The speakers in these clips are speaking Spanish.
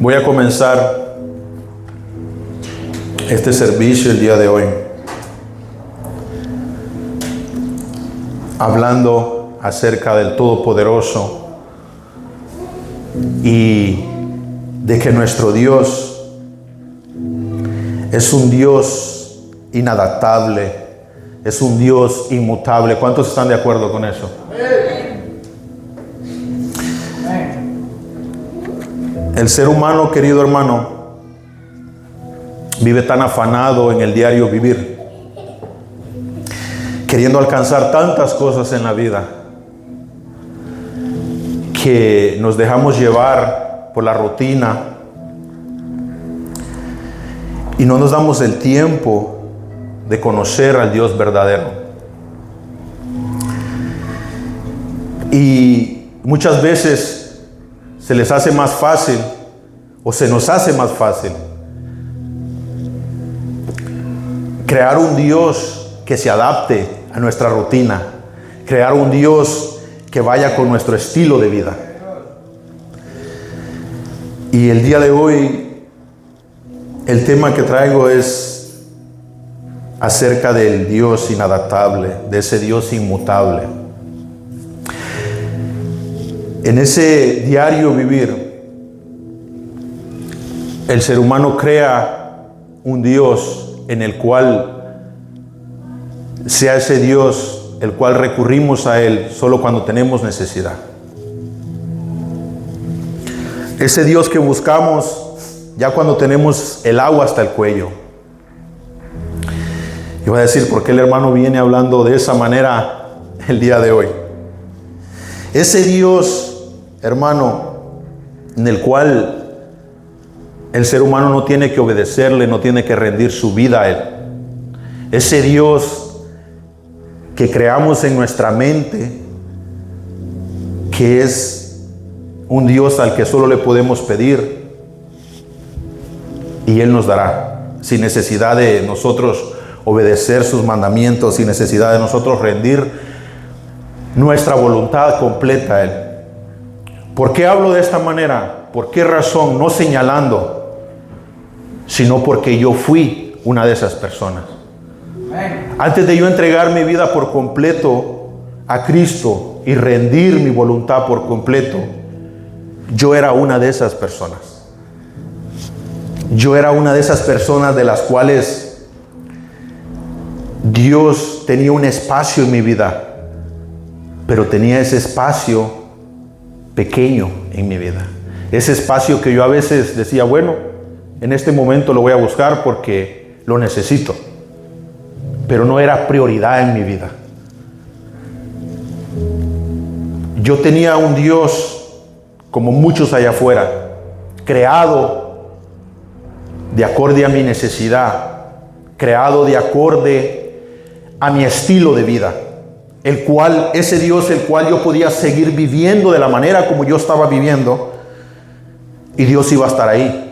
Voy a comenzar este servicio el día de hoy hablando acerca del Todopoderoso y de que nuestro Dios es un Dios inadaptable, es un Dios inmutable. ¿Cuántos están de acuerdo con eso? El ser humano, querido hermano, vive tan afanado en el diario vivir, queriendo alcanzar tantas cosas en la vida, que nos dejamos llevar por la rutina y no nos damos el tiempo de conocer al Dios verdadero. Y muchas veces se les hace más fácil, o se nos hace más fácil, crear un Dios que se adapte a nuestra rutina, crear un Dios que vaya con nuestro estilo de vida. Y el día de hoy, el tema que traigo es acerca del Dios inadaptable, de ese Dios inmutable. En ese diario vivir, el ser humano crea un Dios en el cual sea ese Dios el cual recurrimos a Él solo cuando tenemos necesidad. Ese Dios que buscamos ya cuando tenemos el agua hasta el cuello. Y voy a decir por qué el hermano viene hablando de esa manera el día de hoy. Ese Dios, hermano, en el cual el ser humano no tiene que obedecerle, no tiene que rendir su vida a Él. Ese Dios que creamos en nuestra mente, que es un Dios al que solo le podemos pedir y Él nos dará, sin necesidad de nosotros obedecer sus mandamientos, sin necesidad de nosotros rendir nuestra voluntad completa a Él. ¿Por qué hablo de esta manera? ¿Por qué razón? No señalando, sino porque yo fui una de esas personas. Antes de yo entregar mi vida por completo a Cristo y rendir mi voluntad por completo, yo era una de esas personas. Yo era una de esas personas de las cuales Dios tenía un espacio en mi vida, pero tenía ese espacio pequeño en mi vida. Ese espacio que yo a veces decía, bueno, en este momento lo voy a buscar porque lo necesito, pero no era prioridad en mi vida. Yo tenía un Dios, como muchos allá afuera, creado de acorde a mi necesidad, creado de acorde a mi estilo de vida, ese Dios el cual yo podía seguir viviendo de la manera como yo estaba viviendo, y Dios iba a estar ahí.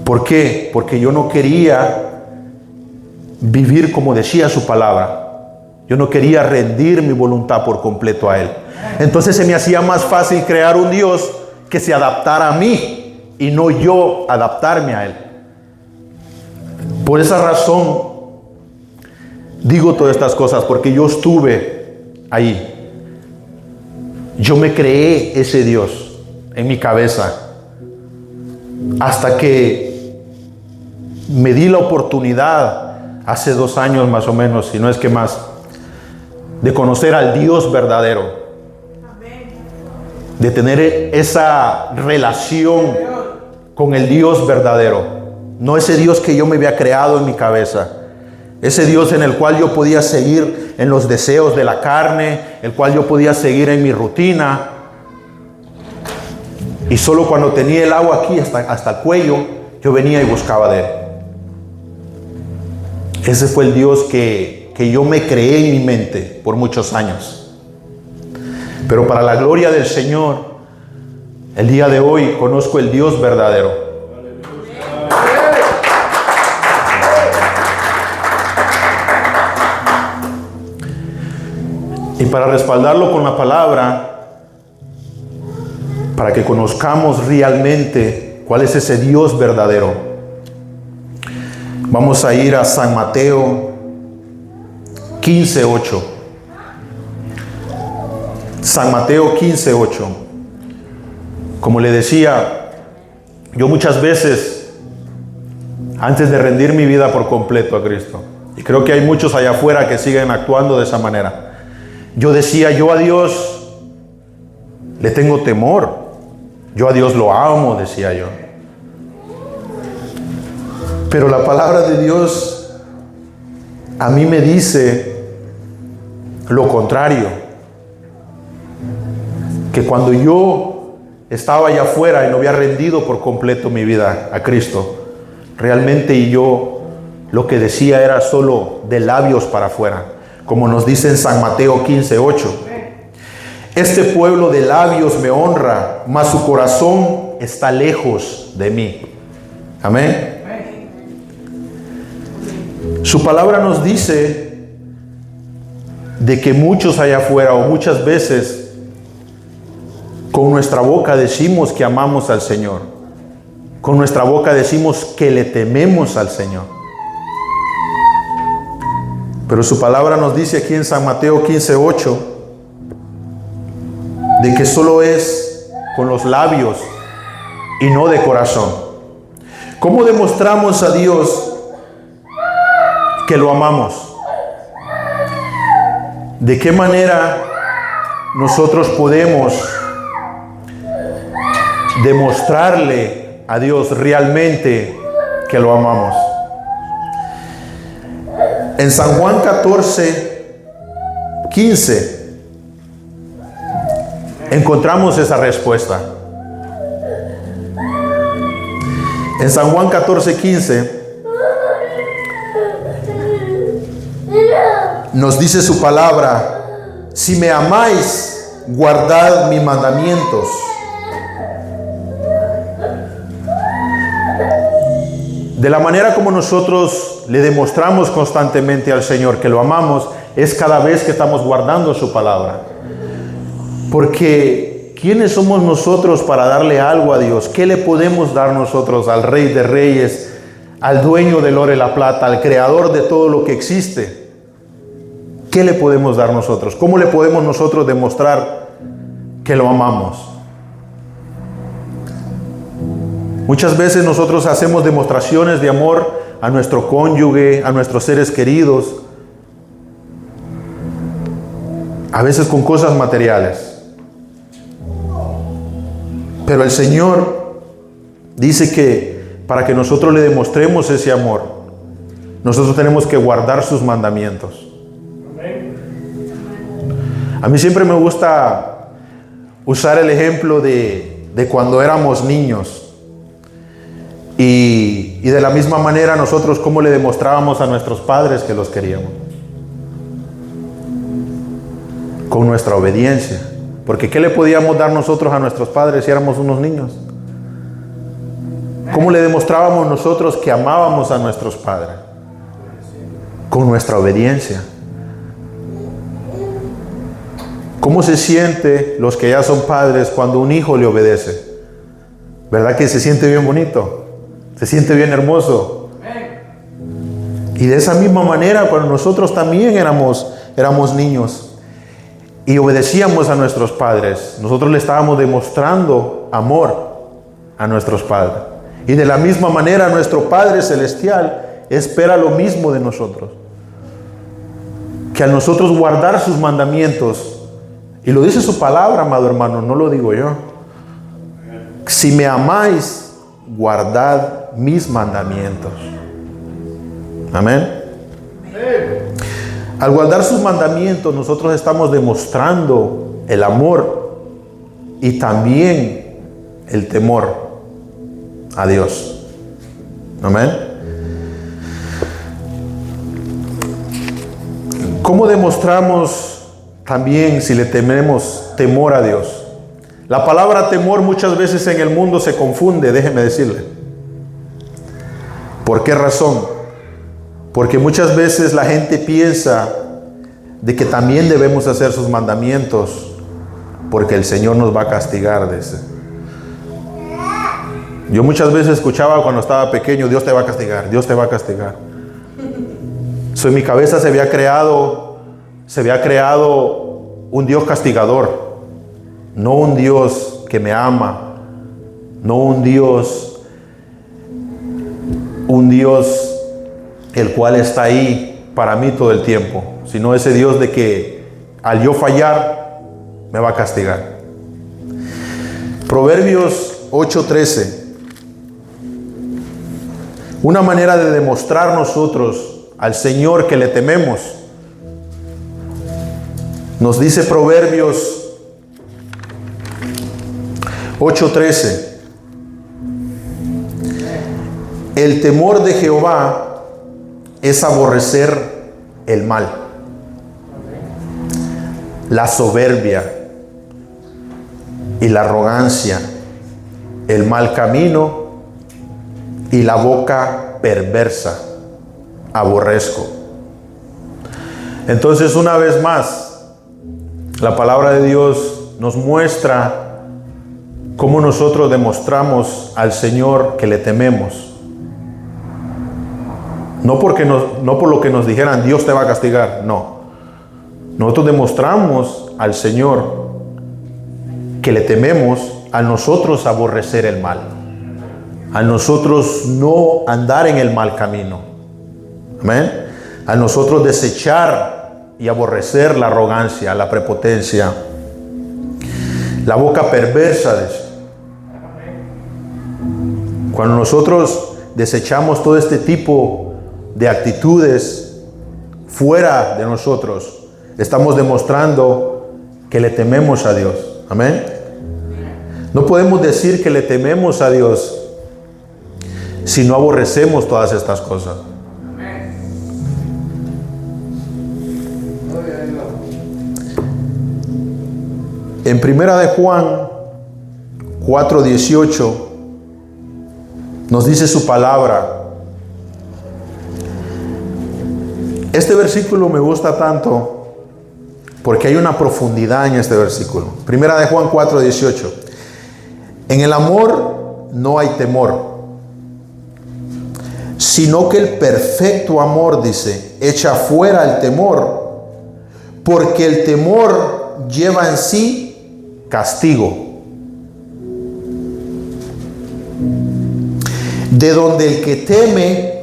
¿Por qué? Porque yo no quería vivir como decía su palabra. Yo no quería rendir mi voluntad por completo a Él. Entonces se me hacía más fácil crear un Dios que se adaptara a mí y no yo adaptarme a Él. Por esa razón digo todas estas cosas, porque yo estuve ahí. Yo me creé ese Dios en mi cabeza hasta que me di la oportunidad hace 2 años más o menos, si no es que más, de conocer al Dios verdadero, de tener esa relación con el Dios verdadero, no ese Dios que yo me había creado en mi cabeza, ese Dios en el cual yo podía seguir en los deseos de la carne, el cual yo podía seguir en mi rutina, y solo cuando tenía el agua aquí hasta el cuello, yo venía y buscaba de Él. Ese fue el Dios que yo me creé en mi mente por muchos años. Pero para la gloria del Señor, el día de hoy conozco el Dios verdadero. Y para respaldarlo con la palabra, para que conozcamos realmente cuál es ese Dios verdadero. Vamos a ir a San Mateo 15:8. San Mateo 15:8. Como le decía, yo muchas veces, antes de rendir mi vida por completo a Cristo, y creo que hay muchos allá afuera que siguen actuando de esa manera, yo decía, yo a Dios le tengo temor. Yo a Dios lo amo, decía yo. Pero la palabra de Dios a mí me dice lo contrario. Que cuando yo estaba allá afuera y no había rendido por completo mi vida a Cristo, realmente yo lo que decía era solo de labios para afuera. Como nos dice en San Mateo 15:8. Este pueblo de labios me honra, mas su corazón está lejos de mí. Amén. Su palabra nos dice de que muchos allá afuera, o muchas veces, con nuestra boca decimos que amamos al Señor. Con nuestra boca decimos que le tememos al Señor. Pero su palabra nos dice aquí en San Mateo 15:8 de que solo es con los labios y no de corazón. ¿Cómo demostramos a Dios que lo amamos? ¿De qué manera nosotros podemos demostrarle a Dios realmente que lo amamos? En San Juan 14:15 encontramos esa respuesta. En San Juan 14:15 nos dice su palabra: si me amáis, guardad mis mandamientos. De la manera como nosotros le demostramos constantemente al Señor que lo amamos, es cada vez que estamos guardando su palabra. Porque ¿quiénes somos nosotros para darle algo a Dios? ¿Qué le podemos dar nosotros al Rey de Reyes, al dueño del oro y la plata, al creador de todo lo que existe? ¿Qué le podemos dar nosotros? ¿Cómo le podemos nosotros demostrar que lo amamos? Muchas veces nosotros hacemos demostraciones de amor a nuestro cónyuge, a nuestros seres queridos, a veces con cosas materiales. Pero el Señor dice que para que nosotros le demostremos ese amor, nosotros tenemos que guardar sus mandamientos. A mí siempre me gusta usar el ejemplo de cuando éramos niños. Y de la misma manera nosotros cómo le demostrábamos a nuestros padres que los queríamos. Con nuestra obediencia. Porque ¿qué le podíamos dar nosotros a nuestros padres si éramos unos niños? ¿Cómo le demostrábamos nosotros que amábamos a nuestros padres? Con nuestra obediencia. ¿Cómo se siente los que ya son padres cuando un hijo le obedece? ¿Verdad que se siente bien bonito? Se siente bien hermoso. Y de esa misma manera, cuando nosotros también éramos niños y obedecíamos a nuestros padres, nosotros le estábamos demostrando amor a nuestros padres. Y de la misma manera, nuestro Padre Celestial espera lo mismo de nosotros. Que al nosotros guardar sus mandamientos, y lo dice su palabra, amado hermano, no lo digo yo. Si me amáis, guardad mis mandamientos. Amén. Al guardar sus mandamientos, nosotros estamos demostrando el amor y también el temor a Dios. Amén. ¿Cómo demostramos también si le tenemos temor a Dios? La palabra temor muchas veces en el mundo se confunde, déjeme decirle. ¿Por qué razón? Porque muchas veces la gente piensa de que también debemos hacer sus mandamientos porque el Señor nos va a castigar, dice. Yo muchas veces escuchaba cuando estaba pequeño, Dios te va a castigar, Dios te va a castigar. En mi cabeza se había creado un Dios castigador, no un Dios que me ama, no un Dios el cual está ahí para mí todo el tiempo, sino ese Dios de que al yo fallar me va a castigar. Proverbios 8:13. Una manera de demostrar nosotros al Señor que le tememos. Nos dice Proverbios 8:13. El temor de Jehová es aborrecer el mal, la soberbia y la arrogancia, el mal camino y la boca perversa, aborrezco. Entonces, una vez más, la palabra de Dios nos muestra cómo nosotros demostramos al Señor que le tememos. No por lo que nos dijeran, Dios te va a castigar, no. Nosotros demostramos al Señor que le tememos al nosotros aborrecer el mal, a nosotros no andar en el mal camino. Amén. A nosotros desechar y aborrecer la arrogancia, la prepotencia, la boca perversa. Cuando nosotros desechamos todo este tipo de actitudes fuera de nosotros, estamos demostrando que le tememos a Dios. Amén. No podemos decir que le tememos a Dios si no aborrecemos todas estas cosas. En Primera de Juan 4:18 nos dice su palabra. Este versículo me gusta tanto porque hay una profundidad en este versículo. Primera de Juan 4:18. En el amor no hay temor, sino que el perfecto amor, dice, echa fuera el temor, porque el temor lleva en sí castigo, de donde el que teme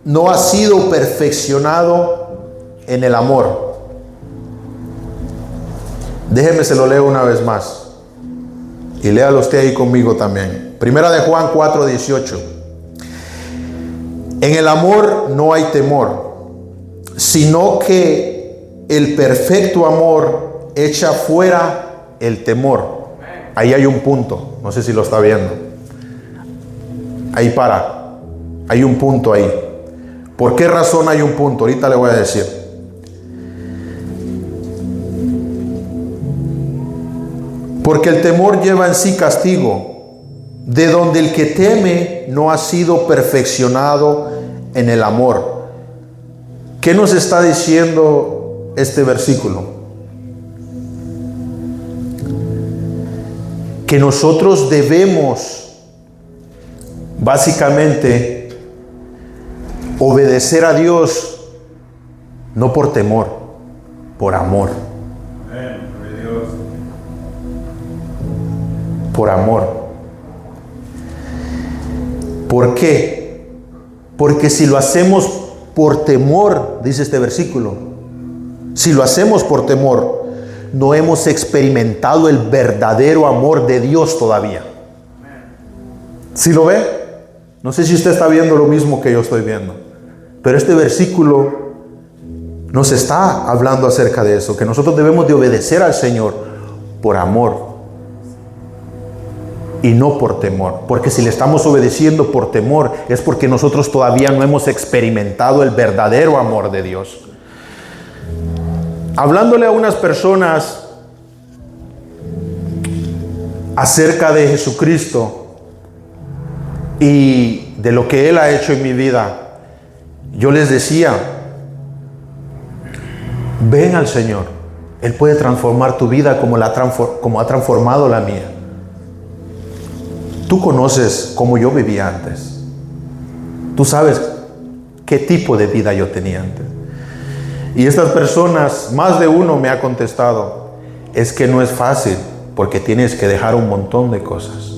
no ha sido perfeccionado en el amor. Déjeme se lo leo una vez más y léalo usted ahí conmigo también. Primera de Juan 4:18. En el amor no hay temor, sino que el perfecto amor echa fuera el temor. Ahí hay un punto, no sé si lo está viendo. Ahí hay un punto ahí. ¿Por qué razón hay un punto? Ahorita le voy a decir. Porque el temor lleva en sí castigo, de donde el que teme no ha sido perfeccionado en el amor. ¿Qué nos está diciendo este versículo? Que nosotros debemos básicamente obedecer a Dios no por temor, por amor. Por amor. ¿Por qué? Porque si lo hacemos por temor, dice este versículo, si lo hacemos por temor, no hemos experimentado el verdadero amor de Dios todavía. ¿Sí lo ve? No sé si usted está viendo lo mismo que yo estoy viendo, pero este versículo nos está hablando acerca de eso, que nosotros debemos de obedecer al Señor por amor y no por temor. Porque si le estamos obedeciendo por temor, es porque nosotros todavía no hemos experimentado el verdadero amor de Dios. Hablándole a unas personas acerca de Jesucristo y de lo que Él ha hecho en mi vida, yo les decía, ven al Señor. Él puede transformar tu vida como ha transformado la mía. Tú conoces cómo yo vivía antes. Tú sabes qué tipo de vida yo tenía antes. Y estas personas, más de uno me ha contestado, es que no es fácil porque tienes que dejar un montón de cosas.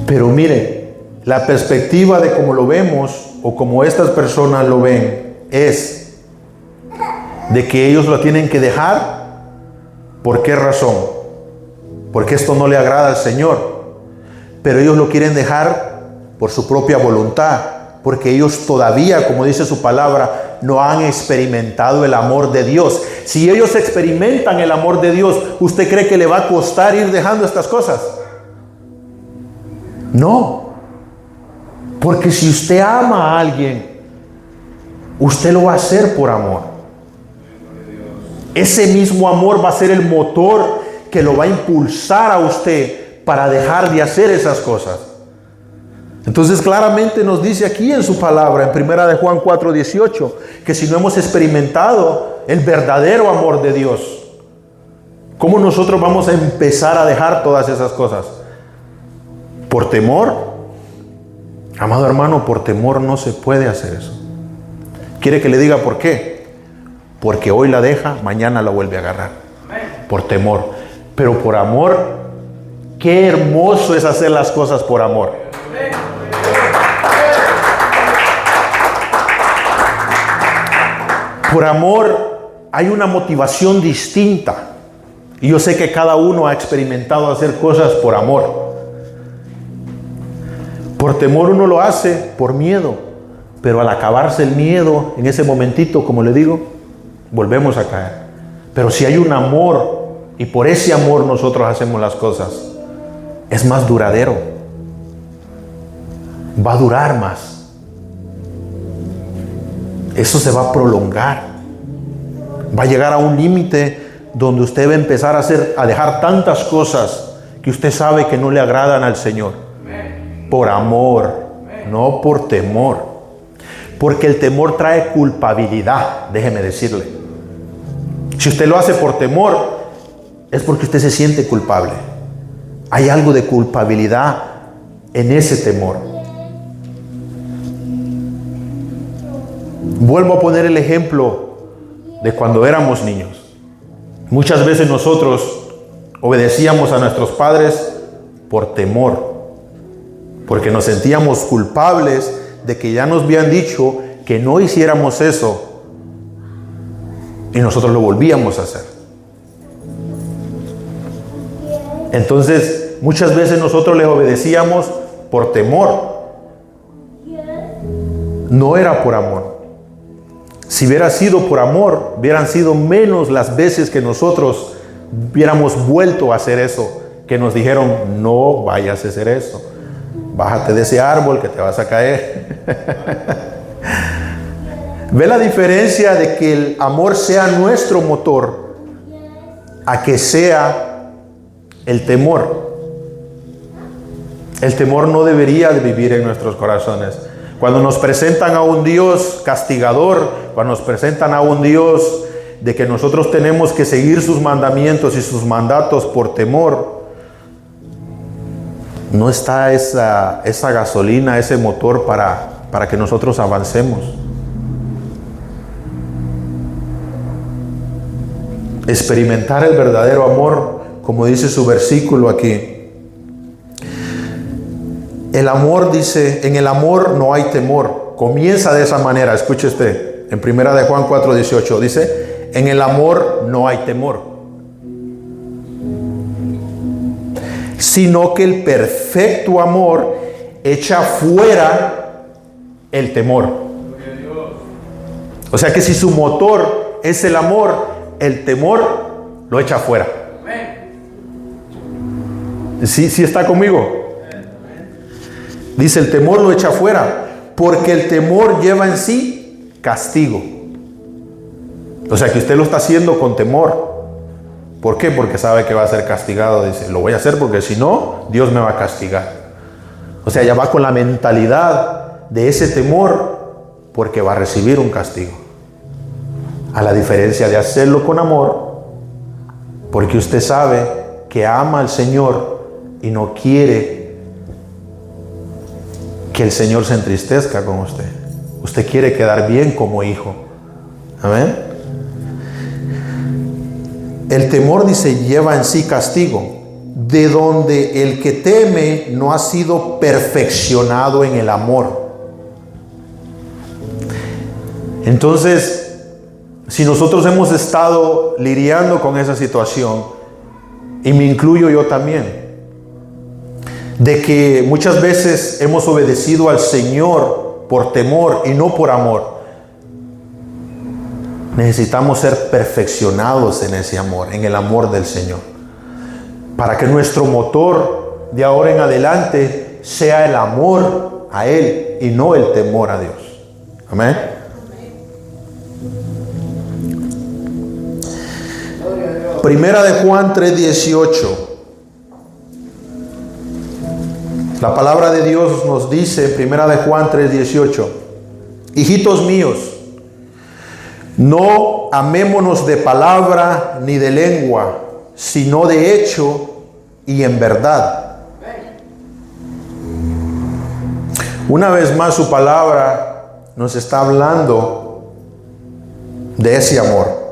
Pero mire, la perspectiva de cómo lo vemos o como estas personas lo ven es de que ellos lo tienen que dejar. ¿Por qué razón? Porque esto no le agrada al Señor. Pero ellos lo quieren dejar por su propia voluntad, porque ellos todavía, como dice su palabra, no han experimentado el amor de Dios. Si ellos experimentan el amor de Dios, ¿usted cree que le va a costar ir dejando estas cosas? No. Porque si usted ama a alguien, usted lo va a hacer por amor. Ese mismo amor va a ser el motor que lo va a impulsar a usted para dejar de hacer esas cosas. Entonces claramente nos dice aquí en su palabra, en primera de Juan 4:18, que si no hemos experimentado el verdadero amor de Dios, ¿cómo nosotros vamos a empezar a dejar todas esas cosas? ¿Por temor? Amado hermano, por temor no se puede hacer eso. ¿Quiere que le diga por qué? Porque hoy la deja, mañana la vuelve a agarrar. Por temor. Pero por amor, qué hermoso es hacer las cosas por amor. Por amor hay una motivación distinta. Y yo sé que cada uno ha experimentado hacer cosas por amor. Por temor uno lo hace por miedo. Pero al acabarse el miedo, en ese momentito, como le digo, volvemos a caer. Pero si hay un amor, y por ese amor nosotros hacemos las cosas, es más duradero. Va a durar más. Eso se va a prolongar. Va a llegar a un límite donde usted va a empezar a dejar tantas cosas que usted sabe que no le agradan al Señor. Por amor, no por temor. Porque el temor trae culpabilidad, déjeme decirle. Si usted lo hace por temor, es porque usted se siente culpable. Hay algo de culpabilidad en ese temor. Vuelvo a poner el ejemplo de cuando éramos niños. Muchas veces nosotros obedecíamos a nuestros padres por temor, porque nos sentíamos culpables de que ya nos habían dicho que no hiciéramos eso y nosotros lo volvíamos a hacer. Entonces, muchas veces nosotros les obedecíamos por temor. No era por amor. Si hubiera sido por amor, hubieran sido menos las veces que nosotros hubiéramos vuelto a hacer eso, que nos dijeron, no vayas a hacer eso. Bájate de ese árbol que te vas a caer. ¿Ve la diferencia de que el amor sea nuestro motor a que sea el temor? El temor no debería de vivir en nuestros corazones. Cuando nos presentan a un Dios castigador, cuando nos presentan a un Dios de que nosotros tenemos que seguir sus mandamientos y sus mandatos por temor, no está esa gasolina, ese motor para que nosotros avancemos. Experimentar el verdadero amor, como dice su versículo aquí. El amor dice, en el amor no hay temor. Comienza de esa manera, escuche usted, en primera de Juan 4:18 dice, en el amor no hay temor, sino que el perfecto amor echa fuera el temor. O sea que si su motor es el amor, el temor lo echa fuera. ¿Sí está conmigo? Dice, el temor lo echa fuera, porque el temor lleva en sí castigo. O sea que usted lo está haciendo con temor. ¿Por qué? Porque sabe que va a ser castigado. Dice, lo voy a hacer porque si no, Dios me va a castigar. O sea, ya va con la mentalidad de ese temor porque va a recibir un castigo. A la diferencia de hacerlo con amor, porque usted sabe que ama al Señor y no quiere que el Señor se entristezca con usted. Usted quiere quedar bien como hijo. Amén. El temor, dice, lleva en sí castigo, de donde el que teme no ha sido perfeccionado en el amor. Entonces, si nosotros hemos estado lidiando con esa situación, y me incluyo yo también, de que muchas veces hemos obedecido al Señor por temor y no por amor, necesitamos ser perfeccionados en ese amor, en el amor del Señor, para que nuestro motor de ahora en adelante sea el amor a Él y no el temor a Dios. Amén. Primera de Juan 3:18. La palabra de Dios nos dice, Primera de Juan 3:18, hijitos míos, no amémonos de palabra ni de lengua, sino de hecho y en verdad. Una vez más su palabra nos está hablando de ese amor.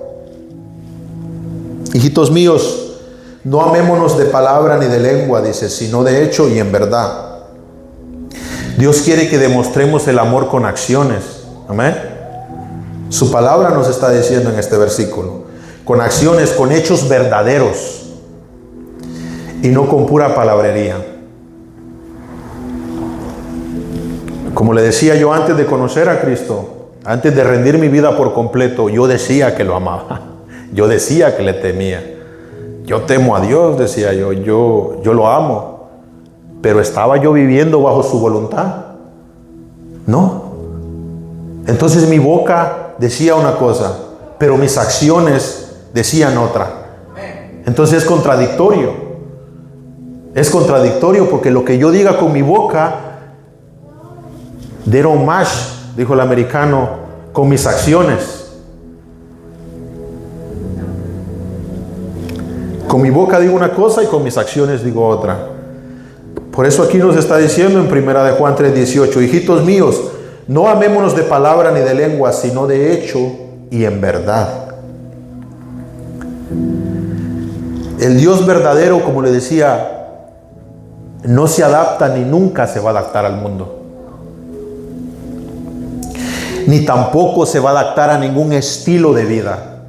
Hijitos míos, no amémonos de palabra ni de lengua, dice, sino de hecho y en verdad. Dios quiere que demostremos el amor con acciones. Amén. Su palabra nos está diciendo en este versículo, con acciones, con hechos verdaderos y no con pura palabrería. Como le decía yo antes de conocer a Cristo, antes de rendir mi vida por completo, yo decía que lo amaba. Yo decía que le temía. Yo temo a Dios, decía yo lo amo. Pero ¿estaba yo viviendo bajo su voluntad? No. Entonces mi boca decía una cosa, pero mis acciones decían otra. Entonces es contradictorio. Es contradictorio porque lo que yo diga con mi boca, they don't match, dijo el americano, con mis acciones. Con mi boca digo una cosa y con mis acciones digo otra. Por eso aquí nos está diciendo en Primera de Juan 3:18, hijitos míos, no amémonos de palabra ni de lengua, sino de hecho y en verdad. El Dios verdadero, como le decía, no se adapta ni nunca se va a adaptar al mundo. Ni tampoco se va a adaptar a ningún estilo de vida.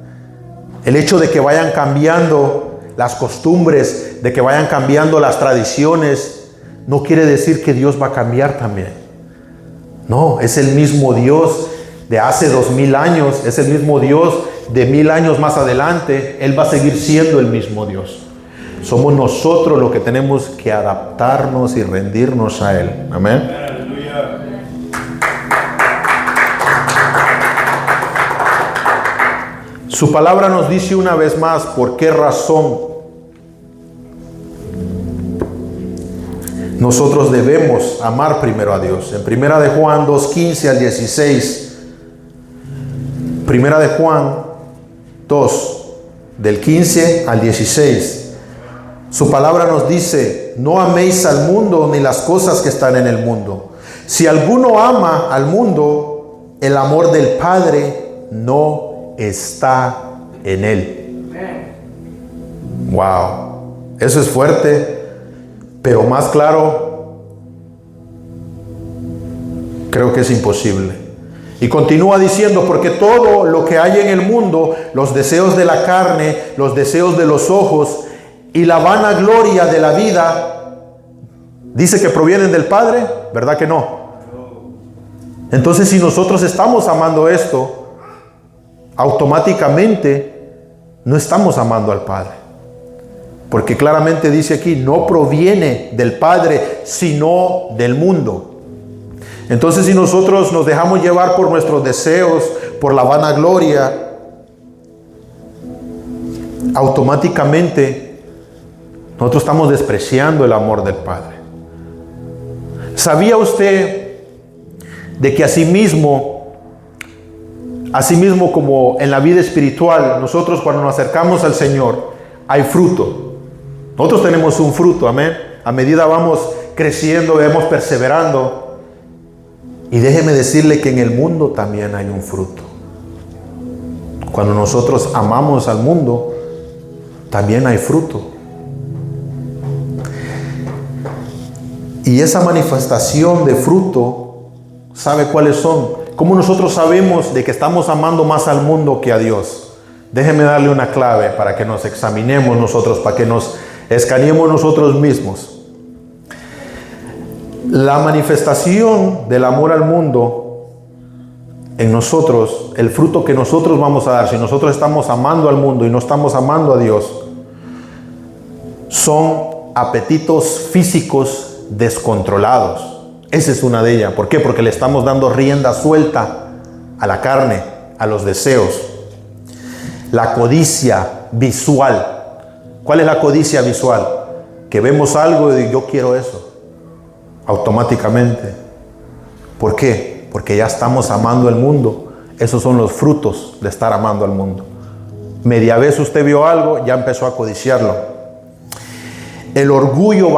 El hecho de que vayan cambiando las costumbres, de que vayan cambiando las tradiciones, no quiere decir que Dios va a cambiar también. No, es el mismo Dios de hace 2000 años, es el mismo Dios de 1000 años más adelante. Él va a seguir siendo el mismo Dios. Somos nosotros los que tenemos que adaptarnos y rendirnos a Él. Amén. Su palabra nos dice una vez más por qué razón nosotros debemos amar primero a Dios. En Primera de Juan 2:15 al 16. Primera de Juan 2, del 15 al 16. Su palabra nos dice, no améis al mundo ni las cosas que están en el mundo. Si alguno ama al mundo, el amor del Padre no está en él. Wow, eso es fuerte. Pero más claro, creo que es imposible. Y continúa diciendo, porque todo lo que hay en el mundo, los deseos de la carne, los deseos de los ojos y la vanagloria de la vida, dice que provienen del Padre, ¿verdad que no? Entonces, si nosotros estamos amando esto, automáticamente no estamos amando al Padre. Porque claramente dice aquí, no proviene del Padre, sino del mundo. Entonces, si nosotros nos dejamos llevar por nuestros deseos, por la vanagloria, automáticamente nosotros estamos despreciando el amor del Padre. ¿Sabía usted de que asimismo como en la vida espiritual, nosotros cuando nos acercamos al Señor, hay fruto? Nosotros tenemos un fruto, amén. A medida vamos creciendo, vamos perseverando. Y déjeme decirle que en el mundo también hay un fruto. Cuando nosotros amamos al mundo, también hay fruto. Y esa manifestación de fruto, ¿sabe cuáles son? ¿Cómo nosotros sabemos de que estamos amando más al mundo que a Dios? Déjeme darle una clave para que nos examinemos nosotros, para que nos escaneemos nosotros mismos. La manifestación del amor al mundo en nosotros, el fruto que nosotros vamos a dar, si nosotros estamos amando al mundo y no estamos amando a Dios, son apetitos físicos descontrolados. Esa es una de ellas. ¿Por qué? Porque le estamos dando rienda suelta a la carne, a los deseos. La codicia visual. ¿Cuál es la codicia visual? Que vemos algo y yo quiero eso. Automáticamente. ¿Por qué? Porque ya estamos amando el mundo. Esos son los frutos de estar amando al mundo. Media vez usted vio algo, ya empezó a codiciarlo. El orgullo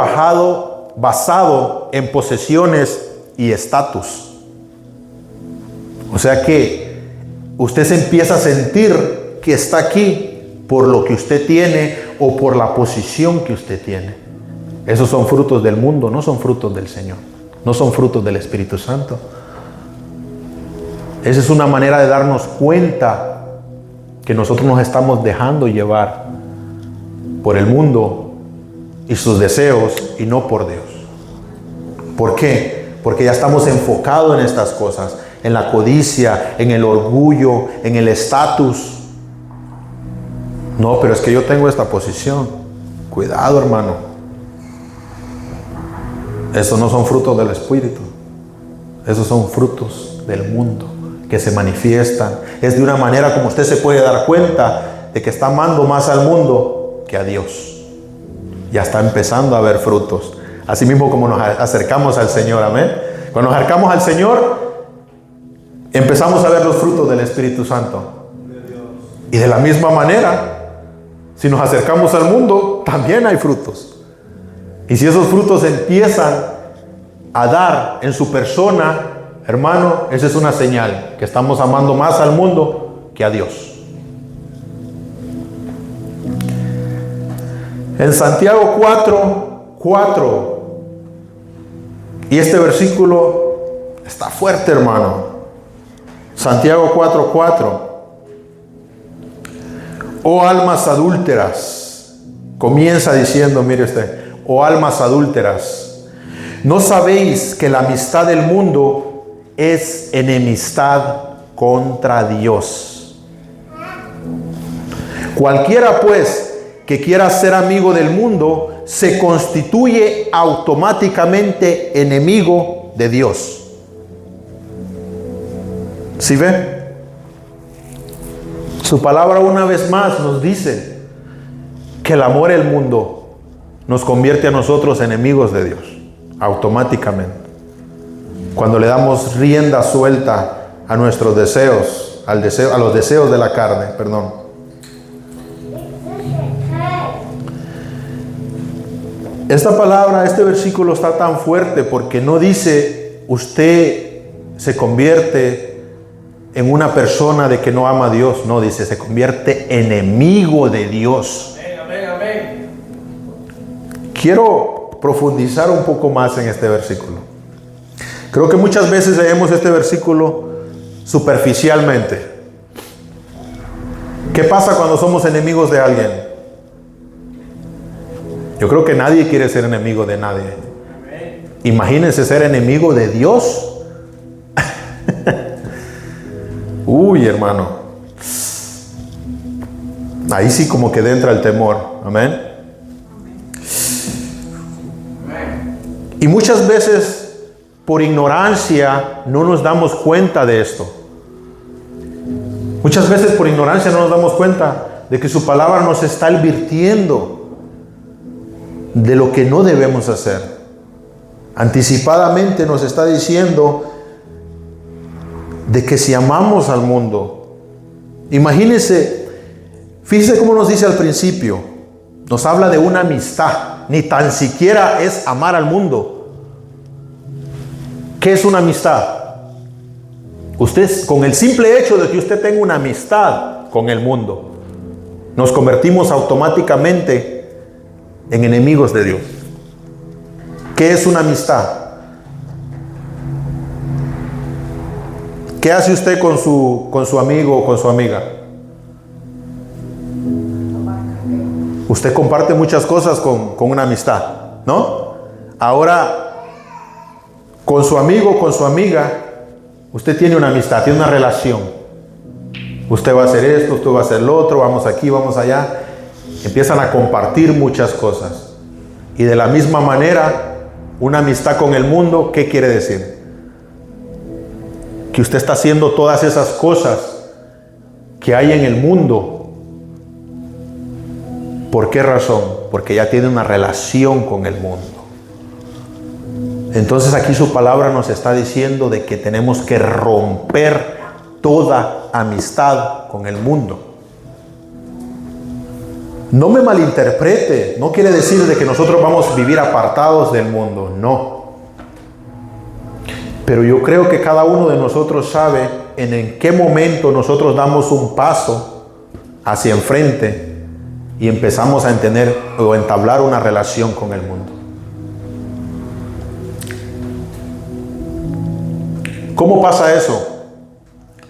basado en posesiones y estatus. O sea que usted se empieza a sentir que está aquí por lo que usted tiene o por la posición que usted tiene. Esos son frutos del mundo, no son frutos del Señor, no son frutos del Espíritu Santo. Esa es una manera de darnos cuenta que nosotros nos estamos dejando llevar por el mundo y sus deseos y no por Dios. ¿Por qué? Porque ya estamos enfocados en estas cosas, en la codicia, en el orgullo, en el estatus. No, pero es que yo tengo esta posición. Cuidado, hermano. Esos no son frutos del Espíritu. Esos son frutos del mundo que se manifiestan. Es de una manera como usted se puede dar cuenta de que está amando más al mundo que a Dios. Ya está empezando a ver frutos. Así mismo como nos acercamos al Señor, amén. Cuando nos acercamos al Señor, empezamos a ver los frutos del Espíritu Santo. Y de la misma manera, si nos acercamos al mundo, también hay frutos. Y si esos frutos empiezan a dar en su persona, hermano, esa es una señal que estamos amando más al mundo que a Dios. En Santiago 4:4, y este versículo está fuerte, hermano. Santiago 4:4. Oh almas adúlteras, comienza diciendo, mire usted, oh almas adúlteras, ¿no sabéis que la amistad del mundo es enemistad contra Dios? Cualquiera pues que quiera ser amigo del mundo se constituye automáticamente enemigo de Dios. ¿Sí ve? Su palabra una vez más nos dice que el amor al mundo nos convierte a nosotros enemigos de Dios, automáticamente. Cuando le damos rienda suelta a nuestros deseos, a los deseos de la carne, perdón. Esta palabra, este versículo está tan fuerte porque no dice usted se convierte en una persona de que no ama a Dios. No, dice se convierte enemigo de Dios. Amén, amén. Quiero profundizar un poco más en este versículo. Creo que muchas veces leemos este versículo superficialmente. ¿Qué pasa cuando somos enemigos de alguien? Yo creo que nadie quiere ser enemigo de nadie. Imagínense ser enemigo de Dios. Uy, hermano. Ahí sí como que entra el temor. Amén. Y muchas veces por ignorancia no nos damos cuenta de esto. Muchas veces por ignorancia no nos damos cuenta de que su palabra nos está advirtiendo de lo que no debemos hacer. Anticipadamente nos está diciendo de que si amamos al mundo, imagínense, fíjense cómo nos dice al principio, Nos habla de una amistad. Ni tan siquiera es amar al mundo. ¿Qué es una amistad? Usted, con el simple hecho de que usted tenga una amistad con el mundo, nos convertimos automáticamente en enemigos de Dios. ¿Qué es una amistad? ¿Qué hace usted con su amigo o con su amiga? Usted comparte muchas cosas con una amistad, ¿no? Ahora, con su amigo o con su amiga, usted tiene una amistad, tiene una relación. Usted va a hacer esto, usted va a hacer lo otro, vamos aquí, vamos allá. Empiezan a compartir muchas cosas. Y de la misma manera, una amistad con el mundo, ¿qué quiere decir? Que usted está haciendo todas esas cosas que hay en el mundo. ¿Por qué razón? Porque ya tiene una relación con el mundo. Entonces aquí su palabra nos está diciendo de que tenemos que romper toda amistad con el mundo. No me malinterprete, no quiere decir de que nosotros vamos a vivir apartados del mundo, no. Pero yo creo que cada uno de nosotros sabe en qué momento nosotros damos un paso hacia enfrente y empezamos a entender o entablar una relación con el mundo. ¿Cómo pasa eso?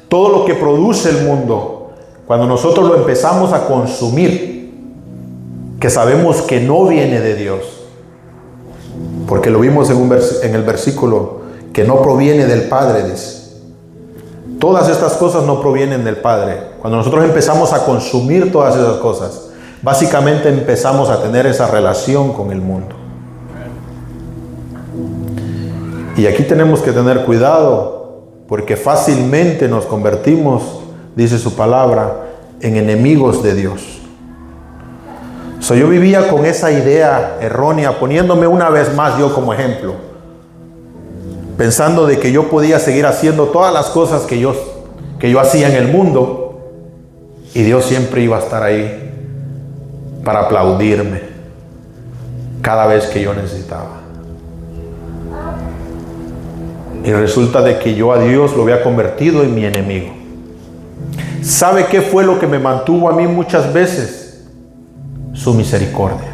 Todo lo que produce el mundo, cuando nosotros lo empezamos a consumir, que sabemos que no viene de Dios, porque lo vimos en el versículo, que no proviene del Padre, dice. Todas estas cosas no provienen del Padre. Cuando nosotros empezamos a consumir todas esas cosas, básicamente empezamos a tener esa relación con el mundo. Y aquí tenemos que tener cuidado, porque fácilmente nos convertimos, dice su palabra, en enemigos de Dios. Yo vivía con esa idea errónea, poniéndome una vez más yo como ejemplo, pensando de que yo podía seguir haciendo todas las cosas que yo hacía en el mundo, y Dios siempre iba a estar ahí para aplaudirme cada vez que yo necesitaba. Y resulta de que yo a Dios lo había convertido en mi enemigo. ¿Sabe qué fue lo que me mantuvo a mí muchas veces? Su misericordia.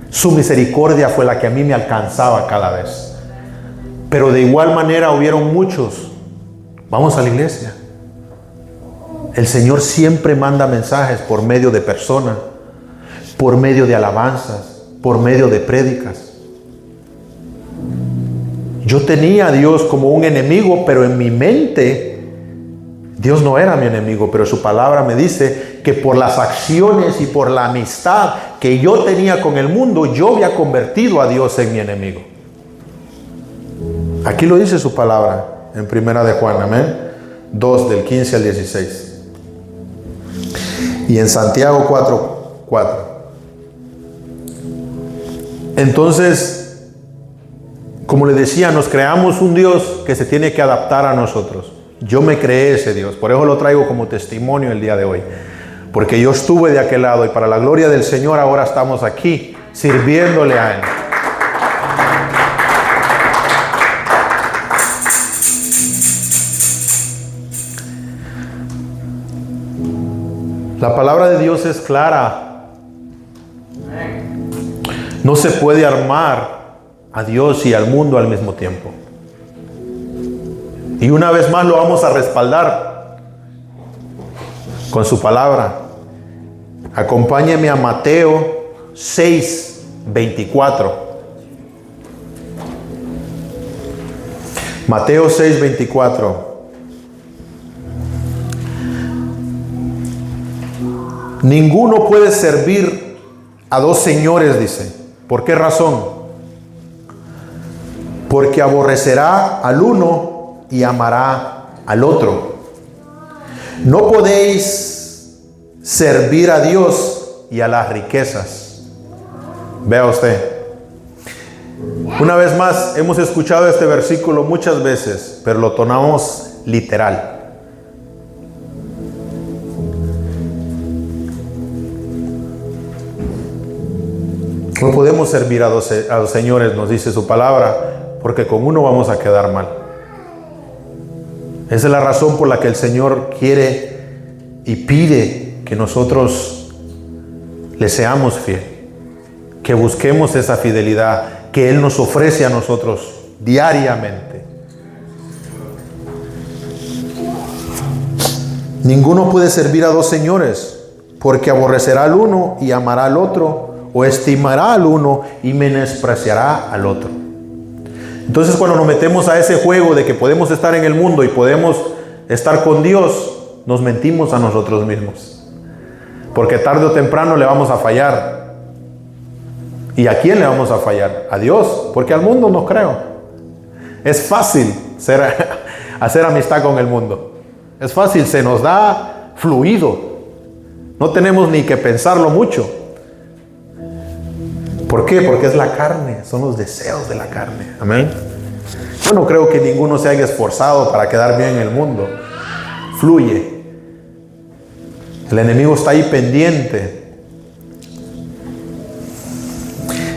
Su misericordia fue la que a mí me alcanzaba cada vez. Pero de igual manera hubieron muchos. Vamos a la iglesia. El Señor siempre manda mensajes por medio de personas, por medio de alabanzas, por medio de prédicas. Yo tenía a Dios como un enemigo, pero en mi mente Dios no era mi enemigo, pero su palabra me dice que por las acciones y por la amistad que yo tenía con el mundo, yo había convertido a Dios en mi enemigo. Aquí lo dice su palabra en Primera de Juan, amén, 2 del 15 al 16. Y en Santiago 4:4. Entonces, como le decía, nos creamos un Dios que se tiene que adaptar a nosotros. Yo me creé ese Dios, por eso lo traigo como testimonio el día de hoy. Porque yo estuve de aquel lado y para la gloria del Señor ahora estamos aquí sirviéndole a Él. La palabra de Dios es clara. No se puede armar a Dios y al mundo al mismo tiempo. Y una vez más lo vamos a respaldar con su palabra. Acompáñeme a Mateo 6:24. Mateo 6:24. Ninguno puede servir a dos señores, dice. ¿Por qué razón? Porque aborrecerá al uno y amará al otro. No podéis servir a Dios y a las riquezas. Vea usted. Una vez más, hemos escuchado este versículo muchas veces, pero lo tomamos literal. No podemos servir a dos señores, nos dice su palabra, porque con uno vamos a quedar mal. Esa es la razón por la que el Señor quiere y pide que nosotros le seamos fieles, que busquemos esa fidelidad que Él nos ofrece a nosotros diariamente. Ninguno puede servir a dos señores, porque aborrecerá al uno y amará al otro, o estimará al uno y menospreciará al otro. Entonces, cuando nos metemos a ese juego de que podemos estar en el mundo y podemos estar con Dios, nos mentimos a nosotros mismos, porque tarde o temprano le vamos a fallar. ¿Y a quién le vamos a fallar? A Dios, porque al mundo no creo. Es fácil hacer amistad con el mundo. Es fácil, se nos da fluido. No tenemos ni que pensarlo mucho. ¿Por qué? Porque es la carne, son los deseos de la carne. Amén. Yo no creo que ninguno se haya esforzado para quedar bien en el mundo. Fluye. El enemigo está ahí pendiente.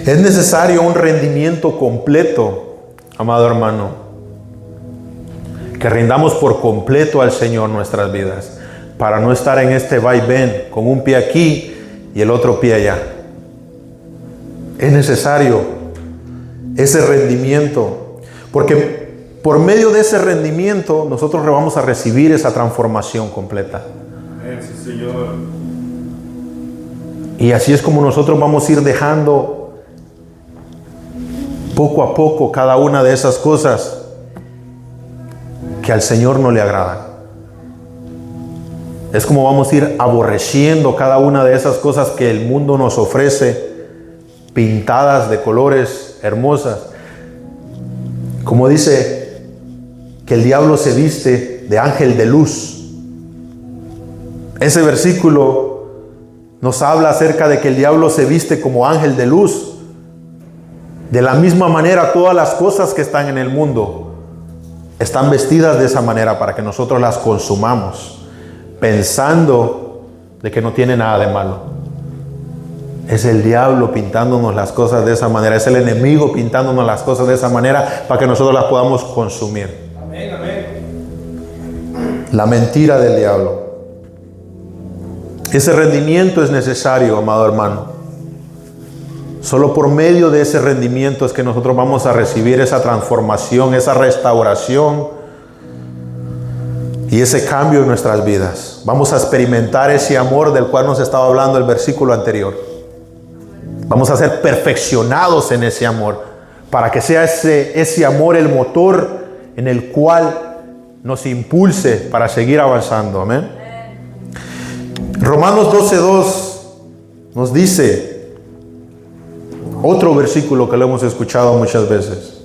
Es necesario un rendimiento completo, amado hermano, que rindamos por completo al Señor nuestras vidas, para no estar en este vaivén, con un pie aquí y el otro pie allá. Es necesario ese rendimiento, porque por medio de ese rendimiento nosotros vamos a recibir esa transformación completa. Sí, Señor. Y así es como nosotros vamos a ir dejando poco a poco cada una de esas cosas que al Señor no le agradan. Es como vamos a ir aborreciendo cada una de esas cosas que el mundo nos ofrece, pintadas de colores hermosas. Como dice que el diablo se viste de ángel de luz. Ese versículo nos habla acerca de que el diablo se viste como ángel de luz. De la misma manera, todas las cosas que están en el mundo están vestidas de esa manera para que nosotros las consumamos, pensando de que no tiene nada de malo. Es el diablo pintándonos las cosas de esa manera, es el enemigo pintándonos las cosas de esa manera para que nosotros las podamos consumir. Amén, amén. La mentira del diablo. Ese rendimiento es necesario, amado hermano. Solo por medio de ese rendimiento es que nosotros vamos a recibir esa transformación, esa restauración y ese cambio en nuestras vidas. Vamos a experimentar ese amor del cual nos estaba hablando el versículo anterior. Vamos a ser perfeccionados en ese amor, para que sea ese amor el motor en el cual nos impulse para seguir avanzando. Amén. Romanos 12:2 nos dice, otro versículo que lo hemos escuchado muchas veces: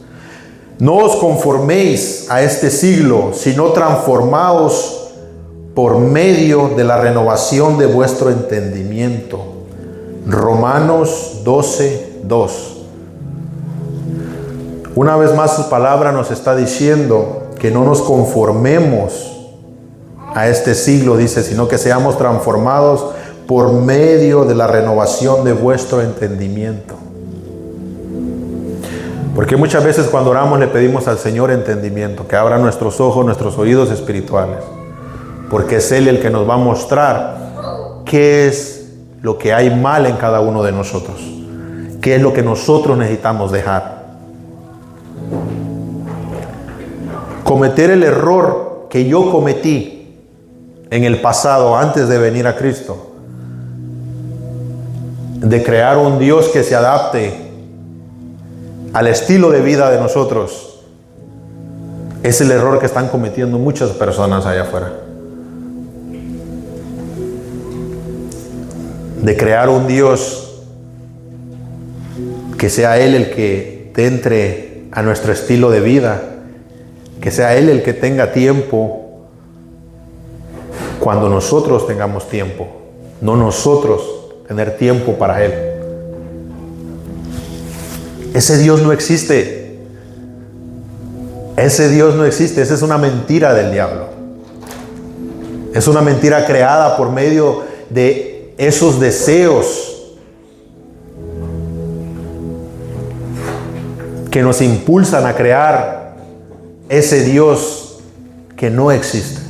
no os conforméis a este siglo, sino transformaos por medio de la renovación de vuestro entendimiento. Romanos 12:2. Una vez más su palabra nos está diciendo que no nos conformemos a este siglo, dice, sino que seamos transformados por medio de la renovación de vuestro entendimiento. Porque muchas veces cuando oramos le pedimos al Señor entendimiento, que abra nuestros ojos, nuestros oídos espirituales, porque es Él el que nos va a mostrar qué es lo que hay mal en cada uno de nosotros, qué es lo que nosotros necesitamos dejar. Cometer el error que yo cometí en el pasado antes de venir a Cristo, de crear un Dios que se adapte al estilo de vida de nosotros, es el error que están cometiendo muchas personas allá afuera. De crear un Dios que sea Él el que entre a nuestro estilo de vida, que sea Él el que tenga tiempo cuando nosotros tengamos tiempo, no nosotros tener tiempo para Él. Ese Dios no existe. Ese Dios no existe. Esa es una mentira del diablo. Es una mentira creada por medio de esos deseos que nos impulsan a crear ese Dios que no existe.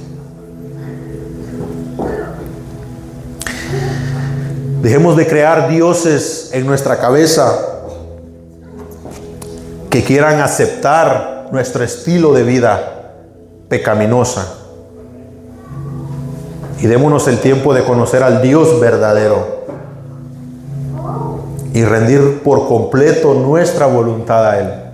Dejemos de crear dioses en nuestra cabeza que quieran aceptar nuestro estilo de vida pecaminosa. Y démonos el tiempo de conocer al Dios verdadero y rendir por completo nuestra voluntad a Él.